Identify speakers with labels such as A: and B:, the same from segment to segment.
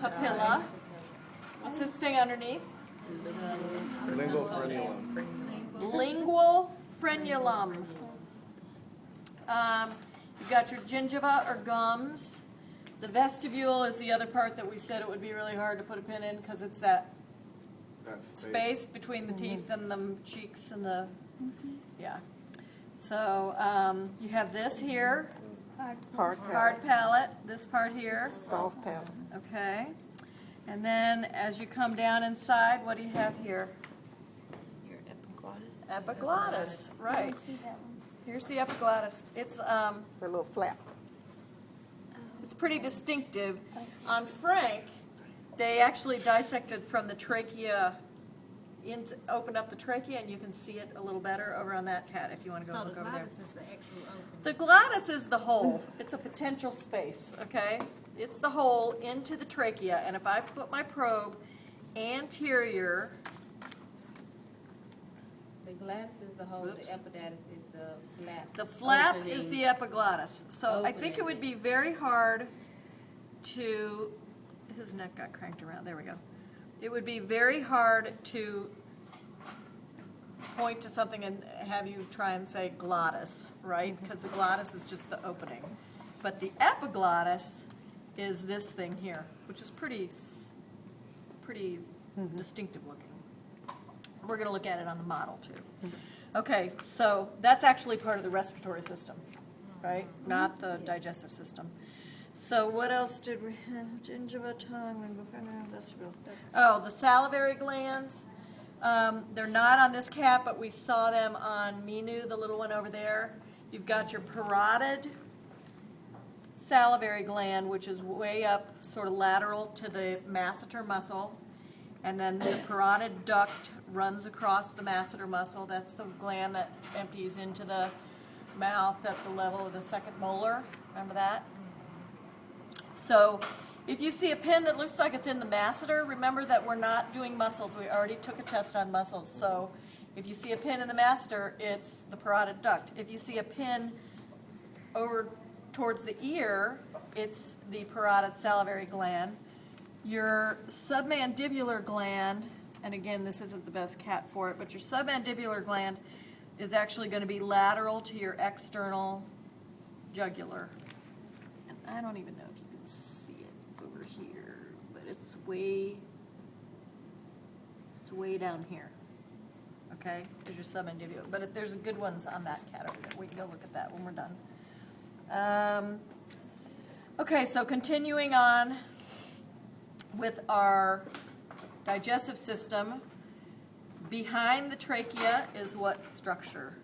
A: papilla. What's this thing underneath?
B: Lingual frenulum.
A: Lingual frenulum. You've got your gingiva or gums. The vestibule is the other part that we said it would be really hard to put a pin in because it's that space between the teeth and the cheeks and the, yeah. So you have this here, hard palate, this part here.
C: Soft palate.
A: Okay. And then as you come down inside, what do you have here?
D: Your epiglottis.
A: Epiglottis, right. Here's the epiglottis. It's
C: Her little flap.
A: it's pretty distinctive. On Frank, they actually dissected from the trachea, opened up the trachea, and you can see it a little better over on that cat if you want to go
D: So
A: look
D: the
A: over there.
D: glottis is the actual opening.
A: The glottis is the hole. It's a potential space, okay? It's the hole into the trachea, and if I put my probe anterior,
D: The glottis is the hole,
A: Oops.
D: the epiglottis is the flap.
A: the flap is
D: opening.
A: the epiglottis. So I think it
D: Opening.
A: would be very hard to, his neck got cranked around, there we go. It would be very hard to point to something and have you try and say glottis, right? Because the glottis is just the opening. But the epiglottis is this thing here, which is pretty distinctive looking. We're going to look at it on the model too. Okay, so that's actually part of the respiratory system, right? Not the digestive system. So what else did we have? Gingiva, tongue, vestibule. Oh, the salivary glands. They're not on this cat, but we saw them on Minu, the little one over there. You've got your parotid salivary gland, which is way up, sort of lateral to the masseter muscle. And then the parotid duct runs across the masseter muscle. That's the gland that empties into the mouth at the level of the second molar. Remember that? So if you see a pin that looks like it's in the masseter, remember that we're not doing muscles. We already took a test on muscles. So if you see a pin in the masseter, it's the parotid duct. If you see a pin over towards the ear, it's the parotid salivary gland. Your submandibular gland, and again, this isn't the best cat for it, but your submandibular gland is actually going to be lateral to your external jugular. And I don't even know if you can see it over here, but it's way down here. Okay, there's your submandibular, but there's good ones on that cat over there. We can go look at that when we're done. Okay, so continuing on with our digestive system, behind the trachea is what structure?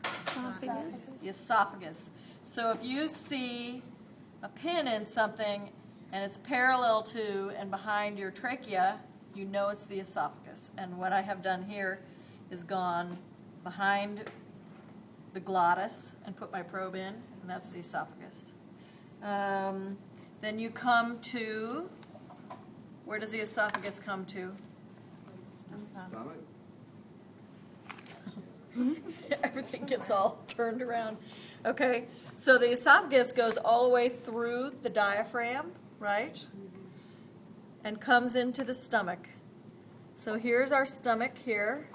A: The esophagus. So if you see a pin in something and it's parallel to and behind your trachea, you know it's the esophagus. And what I have done here is gone behind the glottis and put my probe in, and that's the esophagus. Then you come to, where does the esophagus come to?
B: Stomach?
A: Everything gets all turned around. Okay, so the esophagus goes all the way through the diaphragm, right? And comes into the stomach. So here's our stomach here.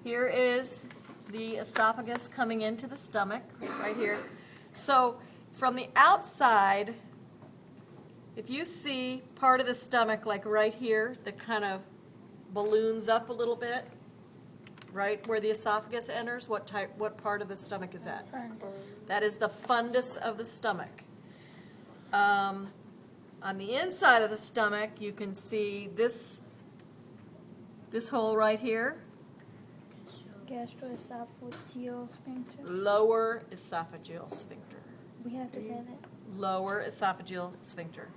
A: Here is the esophagus coming into the stomach, right here. So from the outside, if you see part of the stomach like right here that kind of balloons up a little bit, right where the esophagus enters, what part of the stomach is that? That is the fundus of the stomach. On the inside of the stomach, you can see this hole right here,
E: Gastroesophageal sphincter.
A: lower esophageal sphincter.
E: We have to say that.
A: Lower esophageal sphincter.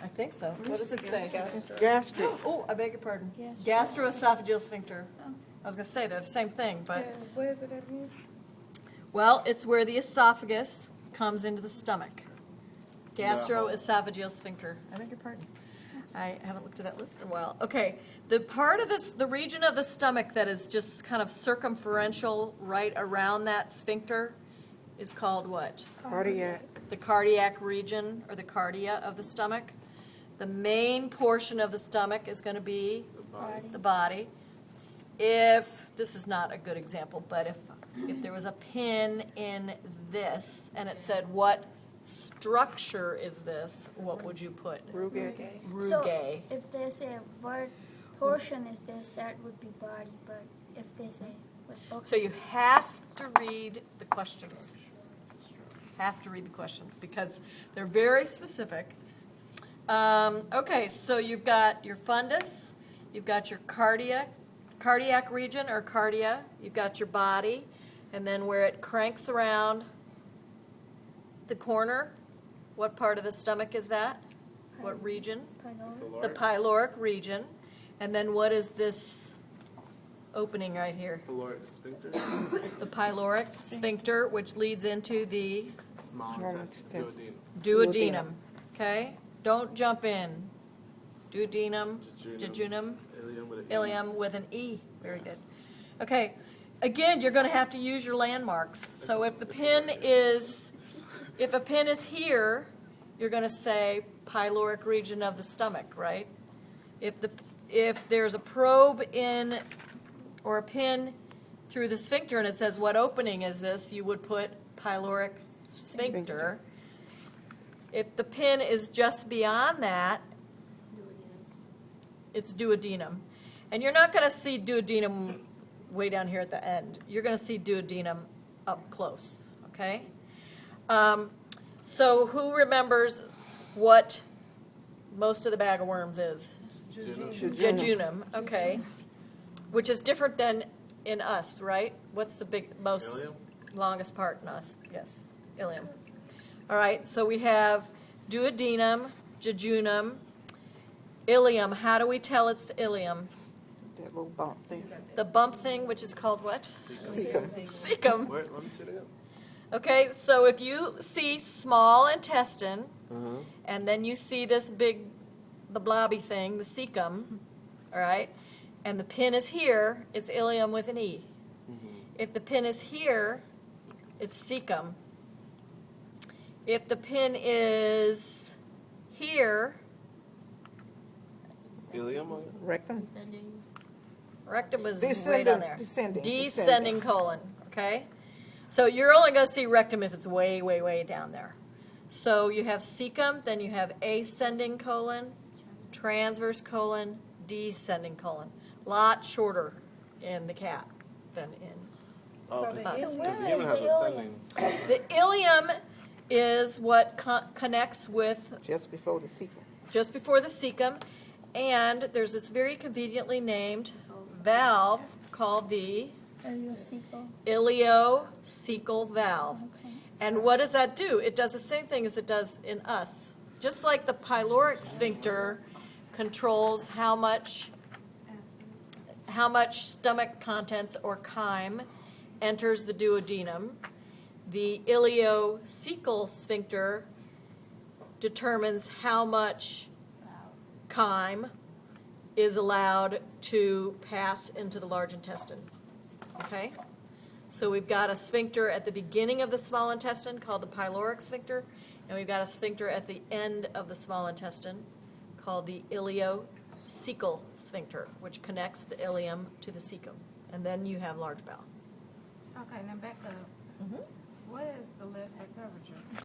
A: I think so. What does it say?
C: Gastric.
A: Oh, I beg your pardon.
E: Gastro-
A: Gastroesophageal sphincter. I was going to say they're the same thing, but
C: Where is it at here?
A: well, it's where the esophagus comes into the stomach. Gastroesophageal sphincter. I beg your pardon. I haven't looked at that list in a while. Okay, the part of this, the region of the stomach that is just kind of circumferential right around that sphincter is called what?
C: Cardiac.
A: The cardiac region, or the cardia of the stomach. The main portion of the stomach is going to be
B: The body.
A: the body. If, this is not a good example, but if there was a pin in this and it said, what structure is this, what would you put?
C: Rugae.
E: So
A: Rugae.
E: if they say word portion is this, that would be body. But if they say what's okay.
A: So you have to read the questions. Have to read the questions because they're very specific. Okay, so you've got your fundus, you've got your cardiac region or cardia, you've got your body, and then where it cranks around the corner, what part of the stomach is that? What region?
E: Pyloric.
A: The pyloric region. And then what is this opening right here?
B: Caloric sphincter.
A: The pyloric sphincter, which leads into the
B: Small
C: Small
B: intestine.
C: intestine.
B: Duodenum.
A: duodenum. Okay? Don't jump in. Duodenum, jejunum,
B: Ileum with an E.
A: ileum with an E. Very good. Okay. Again, you're going to have to use your landmarks. So if a pin is here, you're going to say pyloric region of the stomach, right? If there's a probe in or a pin through the sphincter and it says what opening is this, you would put pyloric sphincter. If the pin is just beyond that, it's duodenum. And you're not going to see duodenum way down here at the end. You're going to see duodenum up close, okay? So who remembers what most of the bag of worms is? Jejunum, okay. Which is different than in us, right? What's the most
B: Ileum?
A: longest part in us? Yes, ileum. All right, so we have duodenum, jejunum, ileum. How do we tell it's the ileum?
C: That little bump thing.
A: The bump thing, which is called what?
C: Cecum.
A: Cecum.
B: Wait, let me see it again.
A: Okay, so if you see small intestine,
B: Uh-huh.
A: and then you see this big, the blobby thing, the cecum, all right, and the pin is here, it's ileum with an E. If the pin is here, it's cecum. If the pin is here,
B: Ileum.
C: Rectum.
D: Descending.
A: rectum is way
C: Descending,
A: down there.
C: descending,
A: Descending colon, okay? So you're only going to see rectum if it's way, way, way down there. So you have cecum, then you have ascending colon, transverse colon, descending colon. Lot shorter in the cat than in.
B: Oh,
C: So the
B: because
C: ileum-
B: it
E: Where
B: even
E: is
B: has
E: the
B: ascending.
A: The ileum is what connects with
C: Just before the cecum.
A: just before the cecum, and there's this very conveniently named valve called the
E: Ileocecal.
A: ileocecal valve.
E: Okay.
A: And what does that do? It does the same thing as it does in us. Just like the pyloric sphincter controls how much stomach contents or chyme enters the duodenum, the ileocecal sphincter determines how much chyme is allowed to pass into the large intestine. Okay? So we've got a sphincter at the beginning of the small intestine called the pyloric sphincter, and we've got a sphincter at the end of the small intestine called the ileocecal sphincter, which connects the ileum to the cecum. And then you have large bowel.
D: Okay, now back up. What is the lesser curvature?